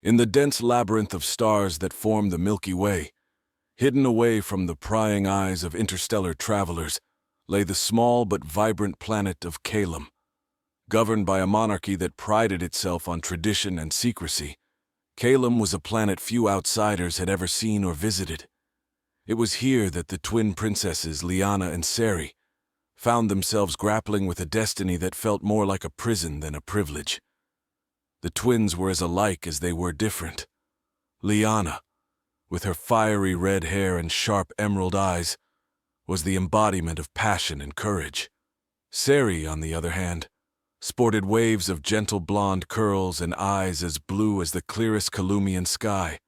In the dense labyrinth of stars that form the Milky Way, hidden away from the prying eyes of interstellar travelers, lay the small but vibrant planet of Calum. Governed by a monarchy that prided itself on tradition and secrecy, Calum was a planet few outsiders had ever seen or visited. It was here that the twin princesses, Liana and Sari, found themselves grappling with a destiny that felt more like a prison than a privilege. The twins were as alike as they were different. Liana, with her fiery red hair and sharp emerald eyes, was the embodiment of passion and courage. Sari, on the other hand, sported waves of gentle blonde curls and eyes as blue as the clearest Calumian sky,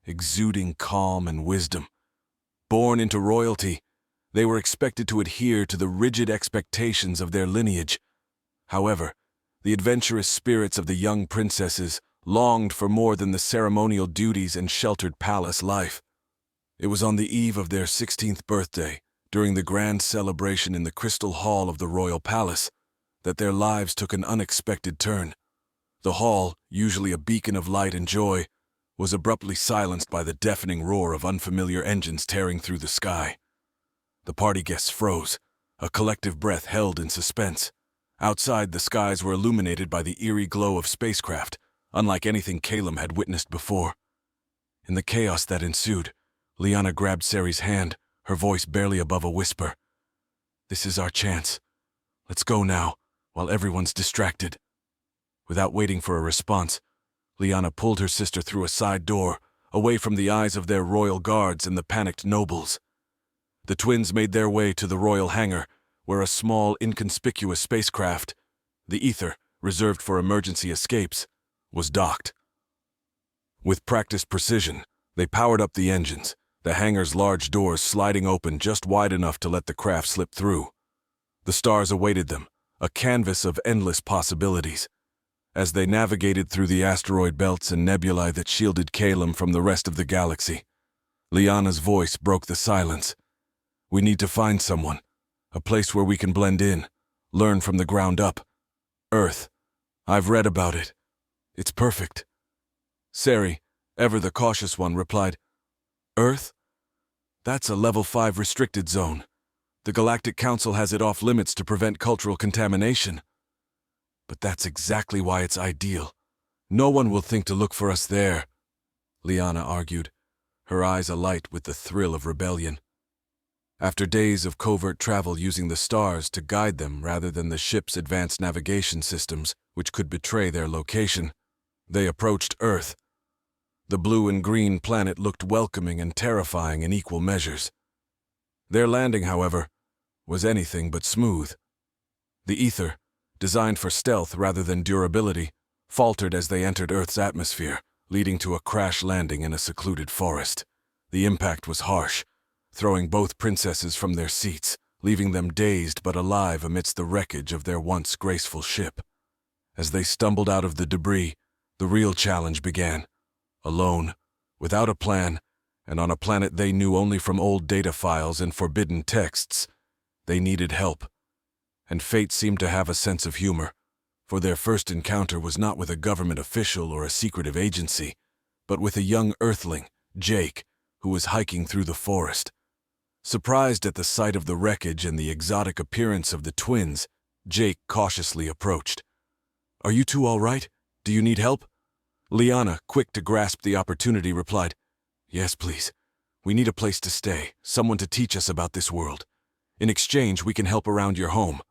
exuding calm and wisdom. Born into royalty, they were expected to adhere to the rigid expectations of their lineage. However, the adventurous spirits of the young princesses longed for more than the ceremonial duties and sheltered palace life. It was on the eve of their 16th birthday, during the grand celebration in the Crystal Hall of the royal palace, that their lives took an unexpected turn. The hall, usually a beacon of light and joy, was abruptly silenced by the deafening roar of unfamiliar engines tearing through the sky. The party guests froze, a collective breath held in suspense. Outside, the skies were illuminated by the eerie glow of spacecraft, unlike anything Calum had witnessed before. In the chaos that ensued, Liana grabbed Sari's hand, her voice barely above a whisper. "This is our chance. Let's go now, while everyone's distracted." Without waiting for a response, Liana pulled her sister through a side door, away from the eyes of their royal guards and the panicked nobles. The twins made their way to the royal hangar, where a small, inconspicuous spacecraft, the Ether, reserved for emergency escapes, was docked. With practiced precision, they powered up the engines, the hangar's large doors sliding open just wide enough to let the craft slip through. The stars awaited them, a canvas of endless possibilities. As they navigated through the asteroid belts and nebulae that shielded Calum from the rest of the galaxy, Liana's voice broke the silence. "We need to find someone, a place where we can blend in, learn from the ground up. Earth. I've read about it. It's perfect." Sari, ever the cautious one, replied, "Earth? That's a level 5 restricted zone. The Galactic Council has it off limits to prevent cultural contamination. But that's exactly why it's ideal. No one will think to look for us there," Liana argued, her eyes alight with the thrill of rebellion. After days of covert travel using the stars to guide them rather than the ship's advanced navigation systems, which could betray their location, they approached Earth. The blue and green planet looked welcoming and terrifying in equal measures. Their landing, however, was anything but smooth. The Ether, designed for stealth rather than durability, faltered as they entered Earth's atmosphere, leading to a crash landing in a secluded forest. The impact was harsh, throwing both princesses from their seats, leaving them dazed but alive amidst the wreckage of their once graceful ship. As they stumbled out of the debris, the real challenge began. Alone, without a plan, and on a planet they knew only from old data files and forbidden texts, they needed help. And fate seemed to have a sense of humor, for their first encounter was not with a government official or a secretive agency, but with a young Earthling, Jake, who was hiking through the forest. Surprised at the sight of the wreckage and the exotic appearance of the twins, Jake cautiously approached. "Are you two all right? Do you need help?" Liana, quick to grasp the opportunity, replied, "Yes, please. We need a place to stay, someone to teach us about this world. In exchange, we can help around your home.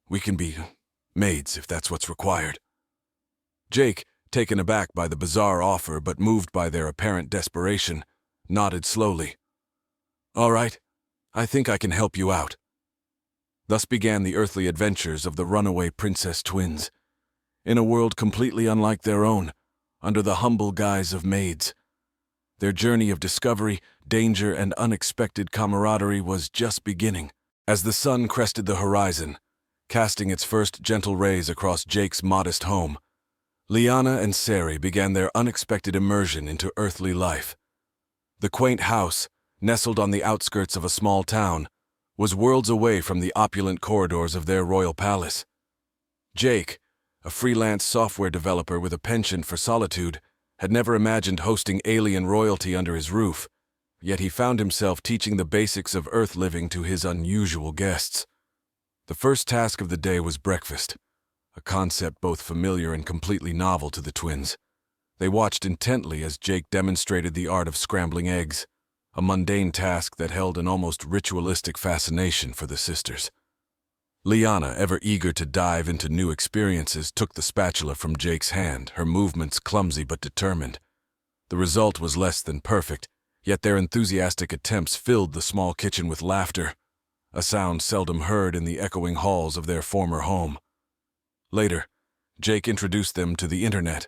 We can be maids, if that's what's required." Jake, taken aback by the bizarre offer but moved by their apparent desperation, nodded slowly. "All right, I think I can help you out." Thus began the earthly adventures of the runaway princess twins, in a world completely unlike their own, under the humble guise of maids. Their journey of discovery, danger, and unexpected camaraderie was just beginning. As the sun crested the horizon, casting its first gentle rays across Jake's modest home, Liana and Sari began their unexpected immersion into earthly life. The quaint house, nestled on the outskirts of a small town, was worlds away from the opulent corridors of their royal palace. Jake, a freelance software developer with a penchant for solitude, had never imagined hosting alien royalty under his roof, yet he found himself teaching the basics of Earth living to his unusual guests. The first task of the day was breakfast, a concept both familiar and completely novel to the twins. They watched intently as Jake demonstrated the art of scrambling eggs, a mundane task that held an almost ritualistic fascination for the sisters. Liana, ever eager to dive into new experiences, took the spatula from Jake's hand, her movements clumsy but determined. The result was less than perfect, yet their enthusiastic attempts filled the small kitchen with laughter, a sound seldom heard in the echoing halls of their former home. Later, Jake introduced them to the internet,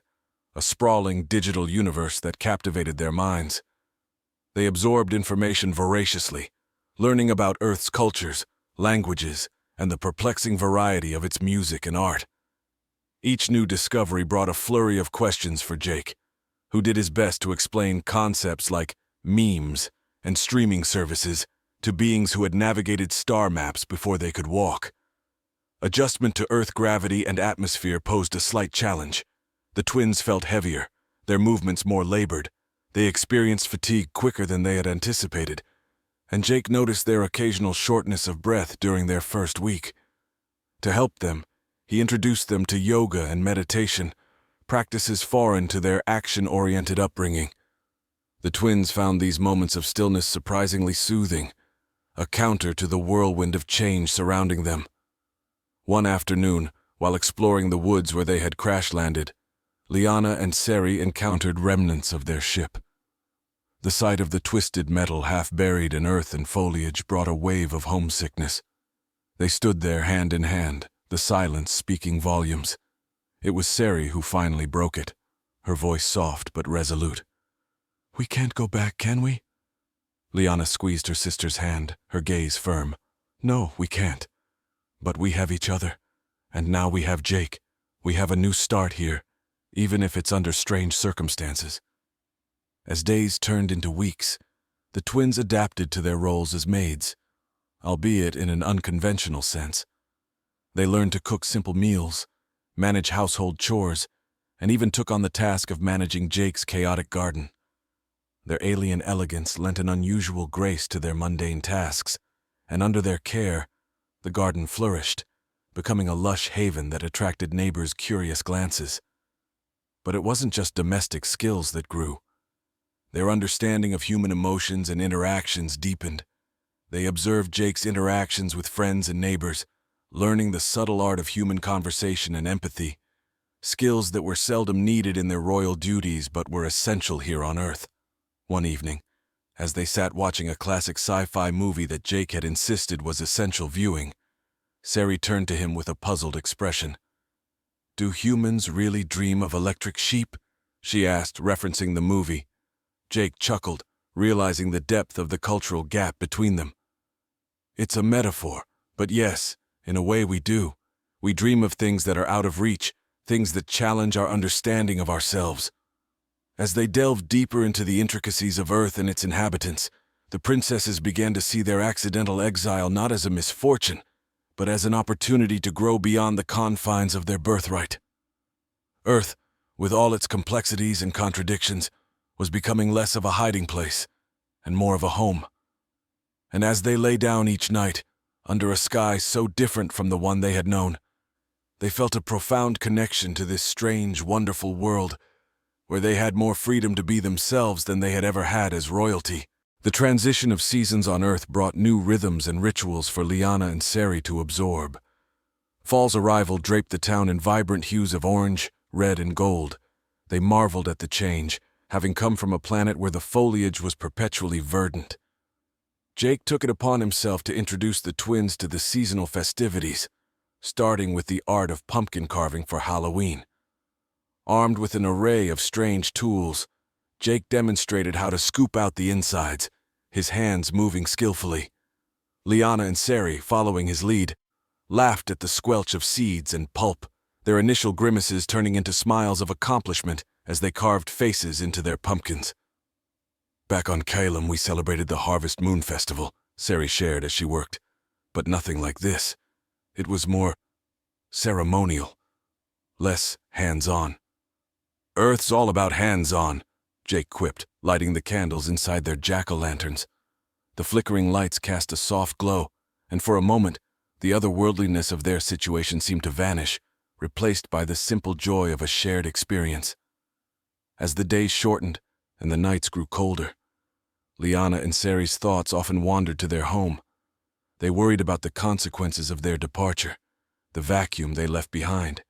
a sprawling digital universe that captivated their minds. They absorbed information voraciously, learning about Earth's cultures, languages, and the perplexing variety of its music and art. Each new discovery brought a flurry of questions for Jake, who did his best to explain concepts like memes and streaming services to beings who had navigated star maps before they could walk. Adjustment to Earth gravity and atmosphere posed a slight challenge. The twins felt heavier, their movements more labored. They experienced fatigue quicker than they had anticipated, and Jake noticed their occasional shortness of breath during their first week. To help them, he introduced them to yoga and meditation, practices foreign to their action-oriented upbringing. The twins found these moments of stillness surprisingly soothing, a counter to the whirlwind of change surrounding them. One afternoon, while exploring the woods where they had crash-landed, Liana and Seri encountered remnants of their ship. The sight of the twisted metal half buried in earth and foliage brought a wave of homesickness. They stood there hand in hand, the silence speaking volumes. It was Seri who finally broke it, her voice soft but resolute. "We can't go back, can we?" Liana squeezed her sister's hand, her gaze firm. "No, we can't. But we have each other, and now we have Jake. We have a new start here, even if it's under strange circumstances." As days turned into weeks, the twins adapted to their roles as maids, albeit in an unconventional sense. They learned to cook simple meals, manage household chores, and even took on the task of managing Jake's chaotic garden. Their alien elegance lent an unusual grace to their mundane tasks, and under their care, the garden flourished, becoming a lush haven that attracted neighbors' curious glances. But it wasn't just domestic skills that grew. Their understanding of human emotions and interactions deepened. They observed Jake's interactions with friends and neighbors, learning the subtle art of human conversation and empathy, skills that were seldom needed in their royal duties but were essential here on Earth. One evening, as they sat watching a classic sci-fi movie that Jake had insisted was essential viewing, Seri turned to him with a puzzled expression. "Do humans really dream of electric sheep?" she asked, referencing the movie. Jake chuckled, realizing the depth of the cultural gap between them. "It's a metaphor, but yes, in a way we do. We dream of things that are out of reach, things that challenge our understanding of ourselves." As they delved deeper into the intricacies of Earth and its inhabitants, the princesses began to see their accidental exile not as a misfortune, but as an opportunity to grow beyond the confines of their birthright. Earth, with all its complexities and contradictions, was becoming less of a hiding place and more of a home. And as they lay down each night, under a sky so different from the one they had known, they felt a profound connection to this strange, wonderful world where they had more freedom to be themselves than they had ever had as royalty. The transition of seasons on Earth brought new rhythms and rituals for Liana and Seri to absorb. Fall's arrival draped the town in vibrant hues of orange, red, and gold. They marveled at the change, having come from a planet where the foliage was perpetually verdant. Jake took it upon himself to introduce the twins to the seasonal festivities, starting with the art of pumpkin carving for Halloween. Armed with an array of strange tools, Jake demonstrated how to scoop out the insides, his hands moving skillfully. Liana and Seri, following his lead, laughed at the squelch of seeds and pulp, their initial grimaces turning into smiles of accomplishment as they carved faces into their pumpkins. "Back on Calum, we celebrated the Harvest Moon Festival," Seri shared as she worked. "But nothing like this. It was more ceremonial, less hands-on." Earth's all about hands-on, Jake quipped, lighting the candles inside their jack-o'-lanterns. The flickering lights cast a soft glow, and for a moment, the otherworldliness of their situation seemed to vanish, replaced by the simple joy of a shared experience. As the days shortened and the nights grew colder, Liana and Ceri's thoughts often wandered to their home. They worried about the consequences of their departure, the vacuum they left behind.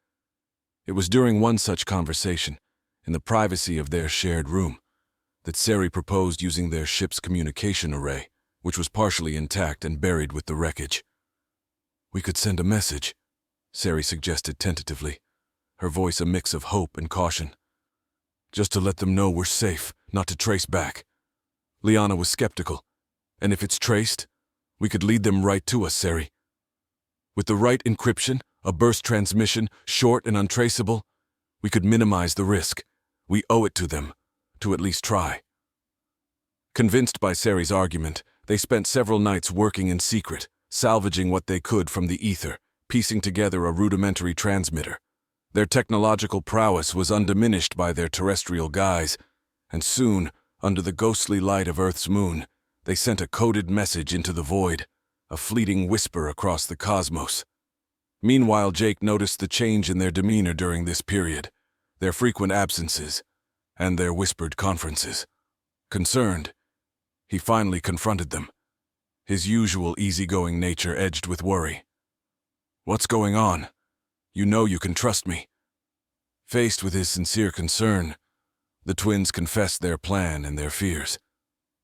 It was during one such conversation, in the privacy of their shared room, that Ceri proposed using their ship's communication array, which was partially intact and buried with the wreckage. "We could send a message," Ceri suggested tentatively, her voice a mix of hope and caution. "Just to let them know we're safe, not to trace back." Liana was skeptical. "And if it's traced, we could lead them right to us, Ceri. With the right encryption, a burst transmission, short and untraceable, we could minimize the risk. We owe it to them, to at least try." Convinced by Ceri's argument, they spent several nights working in secret, salvaging what they could from the ether, piecing together a rudimentary transmitter. Their technological prowess was undiminished by their terrestrial guise, and soon, under the ghostly light of Earth's moon, they sent a coded message into the void, a fleeting whisper across the cosmos. Meanwhile, Jake noticed the change in their demeanor during this period, their frequent absences, and their whispered conferences. Concerned, he finally confronted them, his usual easygoing nature edged with worry. "What's going on? You know you can trust me." Faced with his sincere concern, the twins confessed their plan and their fears.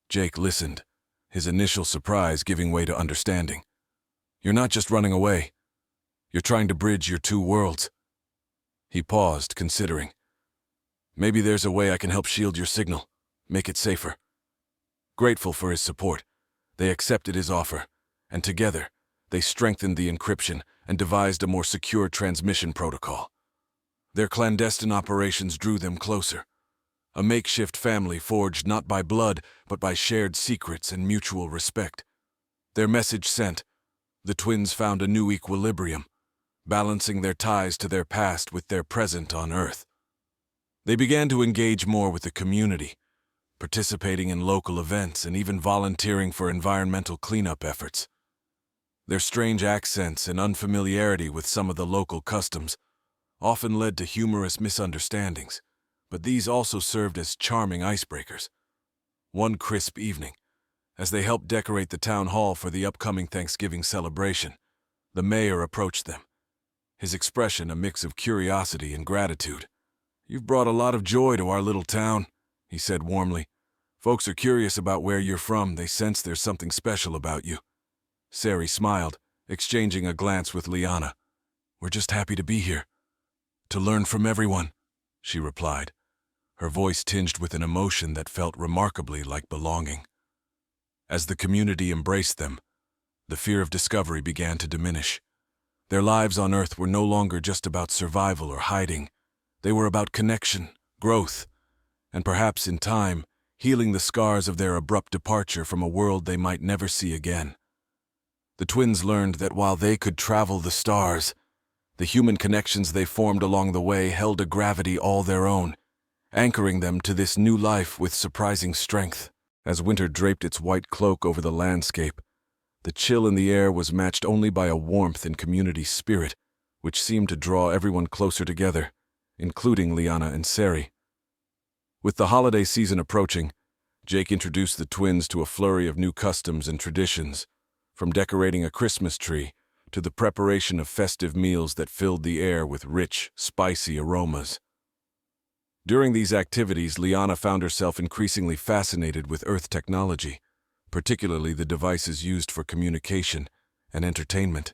Jake listened, his initial surprise giving way to understanding. "You're not just running away. You're trying to bridge your two worlds." He paused, considering. "Maybe there's a way I can help shield your signal, make it safer." Grateful for his support, they accepted his offer, and together, they strengthened the encryption and devised a more secure transmission protocol. Their clandestine operations drew them closer, a makeshift family forged not by blood, but by shared secrets and mutual respect. Their message sent, the twins found a new equilibrium, balancing their ties to their past with their present on Earth. They began to engage more with the community, participating in local events and even volunteering for environmental cleanup efforts. Their strange accents and unfamiliarity with some of the local customs often led to humorous misunderstandings, but these also served as charming icebreakers. One crisp evening, as they helped decorate the town hall for the upcoming Thanksgiving celebration, the mayor approached them, his expression a mix of curiosity and gratitude. "You've brought a lot of joy to our little town," he said warmly. "Folks are curious about where you're from. They sense there's something special about you." Ceri smiled, exchanging a glance with Liana. "We're just happy to be here. To learn from everyone," she replied, her voice tinged with an emotion that felt remarkably like belonging. As the community embraced them, the fear of discovery began to diminish. Their lives on Earth were no longer just about survival or hiding. They were about connection, growth, and perhaps in time, healing the scars of their abrupt departure from a world they might never see again. The twins learned that while they could travel the stars, the human connections they formed along the way held a gravity all their own, anchoring them to this new life with surprising strength. As winter draped its white cloak over the landscape, the chill in the air was matched only by a warmth in community spirit, which seemed to draw everyone closer together, including Liana and Ceri. With the holiday season approaching, Jake introduced the twins to a flurry of new customs and traditions, from decorating a Christmas tree to the preparation of festive meals that filled the air with rich, spicy aromas. During these activities, Liana found herself increasingly fascinated with Earth technology, particularly the devices used for communication and entertainment.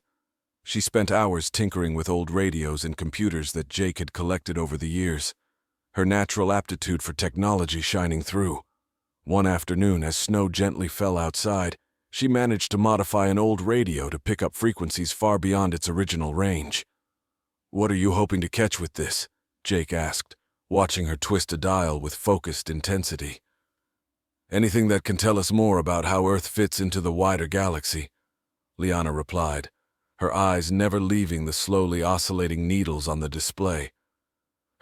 She spent hours tinkering with old radios and computers that Jake had collected over the years, her natural aptitude for technology shining through. One afternoon, as snow gently fell outside, she managed to modify an old radio to pick up frequencies far beyond its original range. "What are you hoping to catch with this?" Jake asked, watching her twist a dial with focused intensity. "Anything that can tell us more about how Earth fits into the wider galaxy," Liana replied, her eyes never leaving the slowly oscillating needles on the display.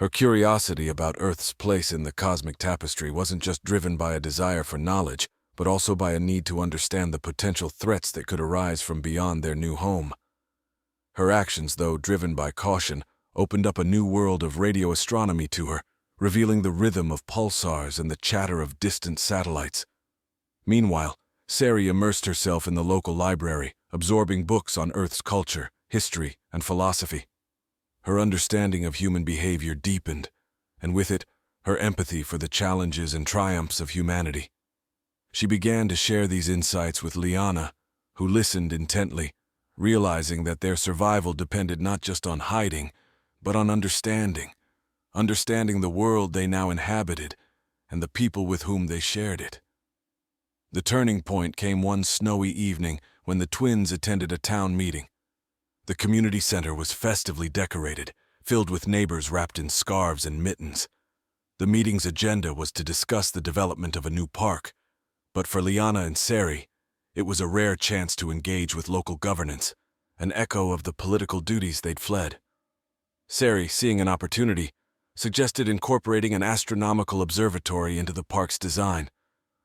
Her curiosity about Earth's place in the cosmic tapestry wasn't just driven by a desire for knowledge, but also by a need to understand the potential threats that could arise from beyond their new home. Her actions, though driven by caution, opened up a new world of radio astronomy to her, revealing the rhythm of pulsars and the chatter of distant satellites. Meanwhile, Sari immersed herself in the local library, absorbing books on Earth's culture, history, and philosophy. Her understanding of human behavior deepened, and with it, her empathy for the challenges and triumphs of humanity. She began to share these insights with Liana, who listened intently, realizing that their survival depended not just on hiding, but on understanding the world they now inhabited and the people with whom they shared it. The turning point came one snowy evening when the twins attended a town meeting. The community center was festively decorated, filled with neighbors wrapped in scarves and mittens. The meeting's agenda was to discuss the development of a new park, but for Liana and Sari, it was a rare chance to engage with local governance, an echo of the political duties they'd fled. Sari, seeing an opportunity, suggested incorporating an astronomical observatory into the park's design,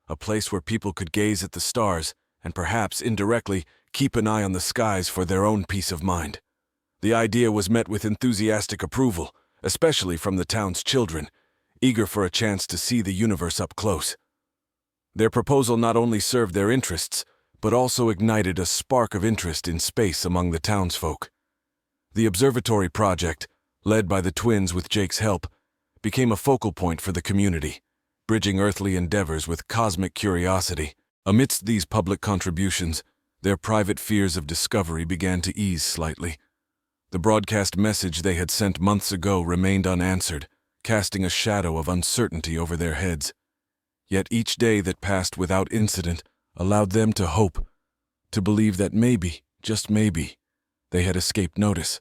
a place where people could gaze at the stars and perhaps indirectly keep an eye on the skies for their own peace of mind. The idea was met with enthusiastic approval, especially from the town's children, eager for a chance to see the universe up close. Their proposal not only served their interests, but also ignited a spark of interest in space among the townsfolk. The observatory project, led by the twins with Jake's help, became a focal point for the community, bridging earthly endeavors with cosmic curiosity. Amidst these public contributions, their private fears of discovery began to ease slightly. The broadcast message they had sent months ago remained unanswered, casting a shadow of uncertainty over their heads. Yet each day that passed without incident allowed them to hope, to believe that maybe, just maybe, they had escaped notice.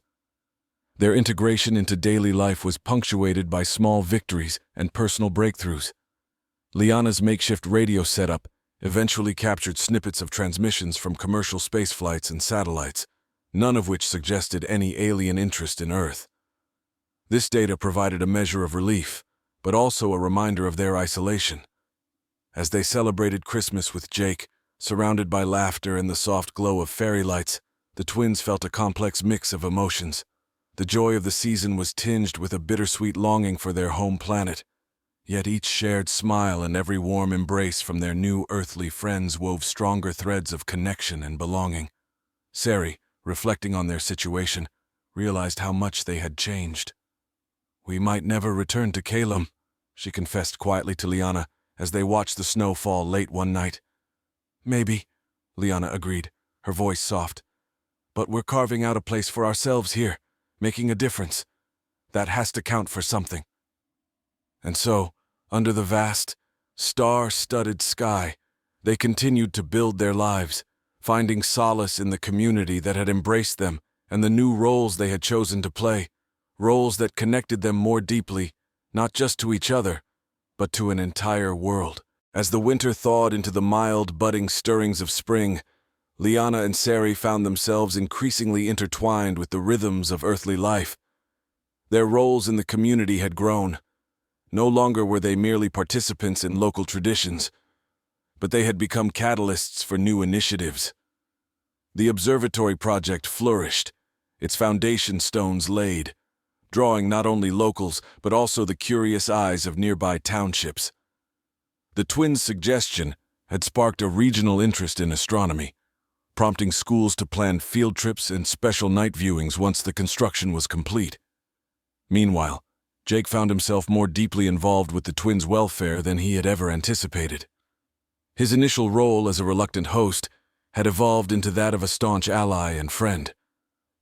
Their integration into daily life was punctuated by small victories and personal breakthroughs. Liana's makeshift radio setup eventually captured snippets of transmissions from commercial space flights and satellites, none of which suggested any alien interest in Earth. This data provided a measure of relief, but also a reminder of their isolation. As they celebrated Christmas with Jake, surrounded by laughter and the soft glow of fairy lights, the twins felt a complex mix of emotions. The joy of the season was tinged with a bittersweet longing for their home planet. Yet each shared smile and every warm embrace from their new earthly friends wove stronger threads of connection and belonging. Sari, reflecting on their situation, realized how much they had changed. "We might never return to Calum," she confessed quietly to Liana as they watched the snow fall late one night. "Maybe," Liana agreed, her voice soft. "But we're carving out a place for ourselves here, making a difference. That has to count for something." And so, under the vast, star-studded sky, they continued to build their lives, finding solace in the community that had embraced them and the new roles they had chosen to play, roles that connected them more deeply, not just to each other, but to an entire world. As the winter thawed into the mild, budding stirrings of spring, Liana and Sari found themselves increasingly intertwined with the rhythms of earthly life. Their roles in the community had grown. No longer were they merely participants in local traditions, but they had become catalysts for new initiatives. The observatory project flourished, its foundation stones laid, drawing not only locals but also the curious eyes of nearby townships. The twins' suggestion had sparked a regional interest in astronomy, prompting schools to plan field trips and special night viewings once the construction was complete. Meanwhile, Jake found himself more deeply involved with the twins' welfare than he had ever anticipated. His initial role as a reluctant host had evolved into that of a staunch ally and friend.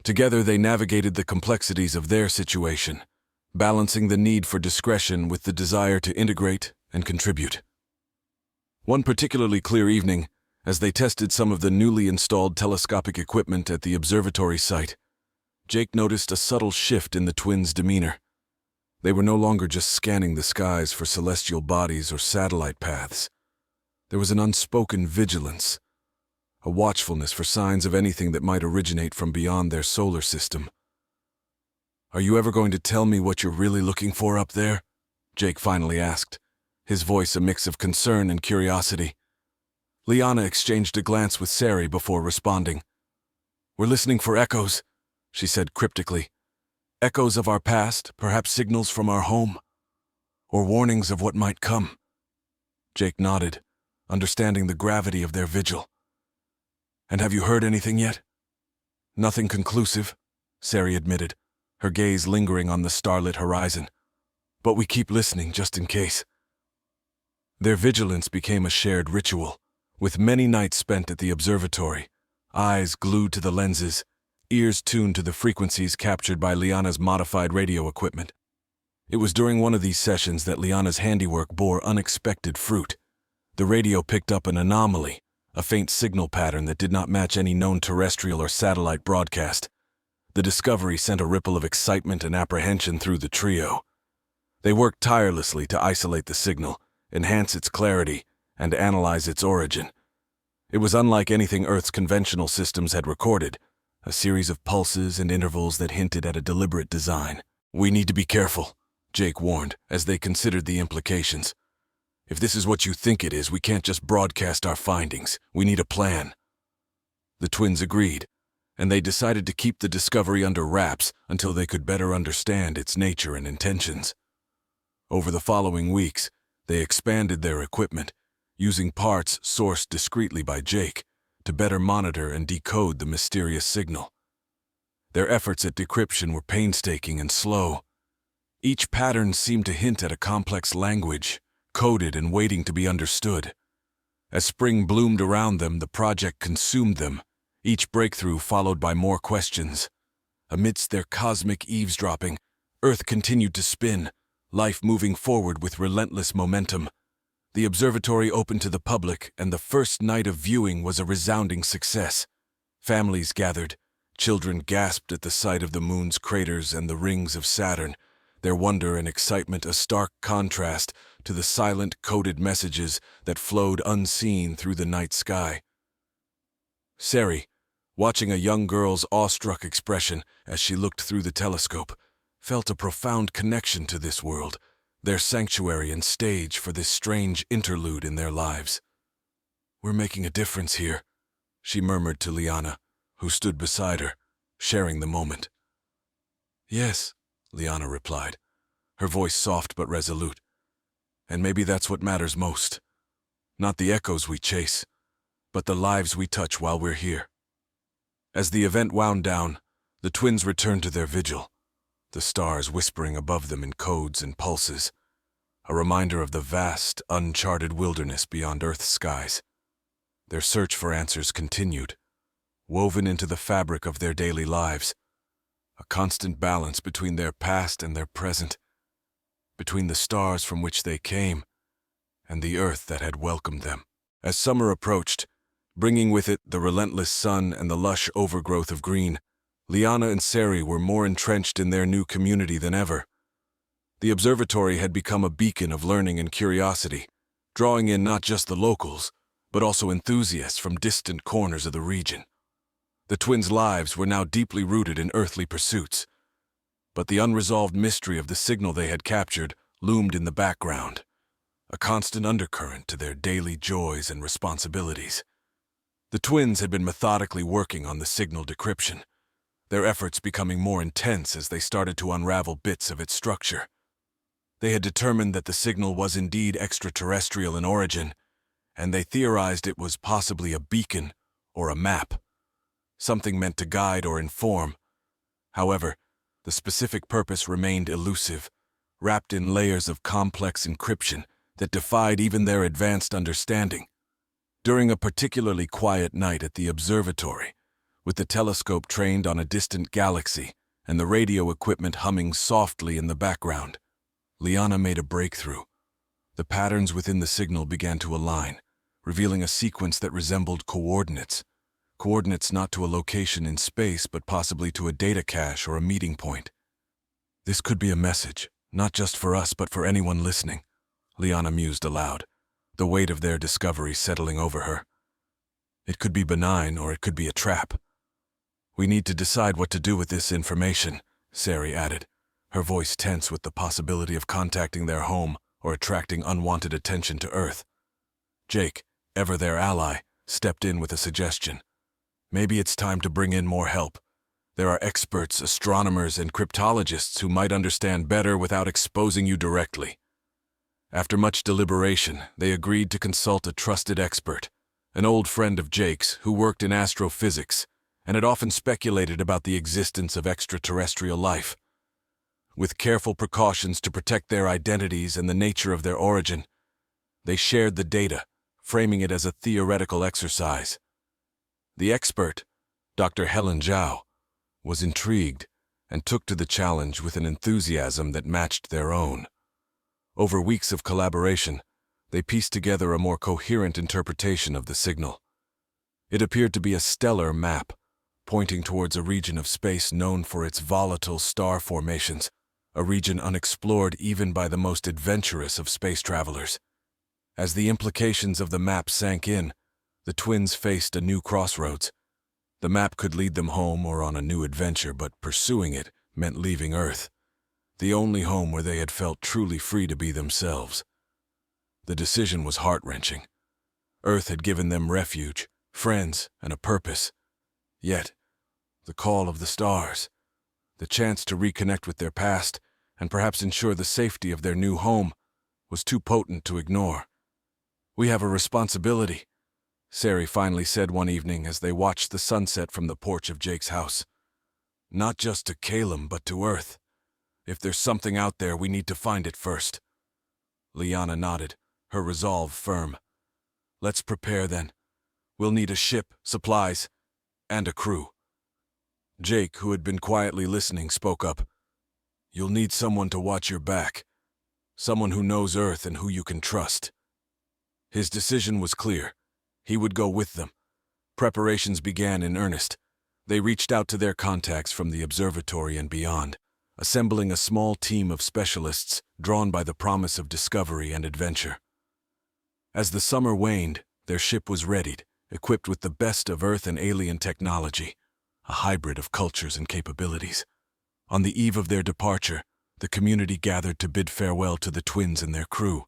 Together they navigated the complexities of their situation, balancing the need for discretion with the desire to integrate and contribute. One particularly clear evening, as they tested some of the newly installed telescopic equipment at the observatory site, Jake noticed a subtle shift in the twins' demeanor. They were no longer just scanning the skies for celestial bodies or satellite paths. There was an unspoken vigilance, a watchfulness for signs of anything that might originate from beyond their solar system. "Are you ever going to tell me what you're really looking for up there?" Jake finally asked, his voice a mix of concern and curiosity. Liana exchanged a glance with Sari before responding. "We're listening for echoes," she said cryptically. "Echoes of our past, perhaps signals from our home, or warnings of what might come." Jake nodded, understanding the gravity of their vigil. "And have you heard anything yet?" "Nothing conclusive," Sari admitted, her gaze lingering on the starlit horizon. "But we keep listening just in case." Their vigilance became a shared ritual, with many nights spent at the observatory, eyes glued to the lenses, ears tuned to the frequencies captured by Liana's modified radio equipment. It was during one of these sessions that Liana's handiwork bore unexpected fruit. The radio picked up an anomaly, a faint signal pattern that did not match any known terrestrial or satellite broadcast. The discovery sent a ripple of excitement and apprehension through the trio. They worked tirelessly to isolate the signal, enhance its clarity, and analyze its origin. It was unlike anything Earth's conventional systems had recorded, a series of pulses and intervals that hinted at a deliberate design. "We need to be careful," Jake warned, as they considered the implications. "If this is what you think it is, we can't just broadcast our findings. We need a plan." The twins agreed, and they decided to keep the discovery under wraps until they could better understand its nature and intentions. Over the following weeks, they expanded their equipment, using parts sourced discreetly by Jake to better monitor and decode the mysterious signal. Their efforts at decryption were painstaking and slow. Each pattern seemed to hint at a complex language, coded and waiting to be understood. As spring bloomed around them, the project consumed them, each breakthrough followed by more questions. Amidst their cosmic eavesdropping, Earth continued to spin, life moving forward with relentless momentum. The observatory opened to the public, and the first night of viewing was a resounding success. Families gathered, children gasped at the sight of the moon's craters and the rings of Saturn, their wonder and excitement a stark contrast to the silent, coded messages that flowed unseen through the night sky. Sari, watching a young girl's awestruck expression as she looked through the telescope, felt a profound connection to this world, their sanctuary and stage for this strange interlude in their lives. "We're making a difference here," she murmured to Liana, who stood beside her, sharing the moment. "Yes," Liana replied, her voice soft but resolute. "And maybe that's what matters most. Not the echoes we chase, but the lives we touch while we're here." As the event wound down, the twins returned to their vigil, the stars whispering above them in codes and pulses, a reminder of the vast, uncharted wilderness beyond Earth's skies. Their search for answers continued, woven into the fabric of their daily lives, a constant balance between their past and their present, between the stars from which they came and the Earth that had welcomed them. As summer approached, bringing with it the relentless sun and the lush overgrowth of green, Liana and Sari were more entrenched in their new community than ever. The observatory had become a beacon of learning and curiosity, drawing in not just the locals, but also enthusiasts from distant corners of the region. The twins' lives were now deeply rooted in earthly pursuits, but the unresolved mystery of the signal they had captured loomed in the background, a constant undercurrent to their daily joys and responsibilities. The twins had been methodically working on the signal decryption, their efforts becoming more intense as they started to unravel bits of its structure. They had determined that the signal was indeed extraterrestrial in origin, and they theorized it was possibly a beacon or a map, something meant to guide or inform. However, the specific purpose remained elusive, wrapped in layers of complex encryption that defied even their advanced understanding. During a particularly quiet night at the observatory, with the telescope trained on a distant galaxy and the radio equipment humming softly in the background, Liana made a breakthrough. The patterns within the signal began to align, revealing a sequence that resembled coordinates not to a location in space, but possibly to a data cache or a meeting point. "This could be a message, not just for us, but for anyone listening," Liana mused aloud, the weight of their discovery settling over her. "It could be benign, or it could be a trap. We need to decide what to do with this information," Sari added, her voice tense with the possibility of contacting their home or attracting unwanted attention to Earth. Jake, ever their ally, stepped in with a suggestion. Maybe it's time to bring in more help. There are experts, astronomers, and cryptologists who might understand better without exposing you directly. After much deliberation, they agreed to consult a trusted expert, an old friend of Jake's who worked in astrophysics and had often speculated about the existence of extraterrestrial life. With careful precautions to protect their identities and the nature of their origin, they shared the data, framing it as a theoretical exercise. The expert, Dr. Helen Zhao, was intrigued and took to the challenge with an enthusiasm that matched their own. Over weeks of collaboration, they pieced together a more coherent interpretation of the signal. It appeared to be a stellar map, pointing towards a region of space known for its volatile star formations, a region unexplored even by the most adventurous of space travelers. As the implications of the map sank in, the twins faced a new crossroads. The map could lead them home or on a new adventure, but pursuing it meant leaving Earth, the only home where they had felt truly free to be themselves. The decision was heart-wrenching. Earth had given them refuge, friends, and a purpose. Yet, the call of the stars, the chance to reconnect with their past and perhaps ensure the safety of their new home, was too potent to ignore. "We have a responsibility," Sari finally said one evening as they watched the sunset from the porch of Jake's house. "Not just to Calum, but to Earth. If there's something out there, we need to find it first." Liana nodded, her resolve firm. "Let's prepare then. We'll need a ship, supplies, and a crew." Jake, who had been quietly listening, spoke up. "You'll need someone to watch your back. Someone who knows Earth and who you can trust." His decision was clear. He would go with them. Preparations began in earnest. They reached out to their contacts from the observatory and beyond, assembling a small team of specialists drawn by the promise of discovery and adventure. As the summer waned, their ship was readied, equipped with the best of Earth and alien technology, a hybrid of cultures and capabilities. On the eve of their departure, the community gathered to bid farewell to the twins and their crew.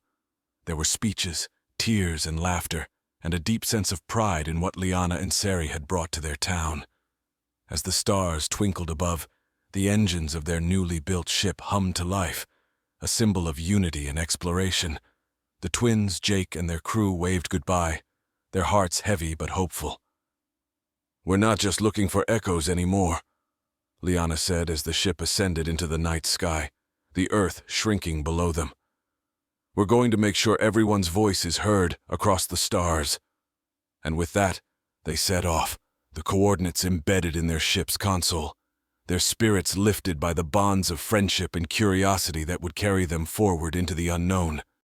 There were speeches, tears, and laughter, and a deep sense of pride in what Liana and Sari had brought to their town. As the stars twinkled above, the engines of their newly built ship hummed to life, a symbol of unity and exploration. The twins, Jake, and their crew waved goodbye, their hearts heavy but hopeful. "We're not just looking for echoes anymore," Liana said as the ship ascended into the night sky, the Earth shrinking below them. "We're going to make sure everyone's voice is heard across the stars." And with that, they set off, the coordinates embedded in their ship's console, their spirits lifted by the bonds of friendship and curiosity that would carry them forward into the unknown.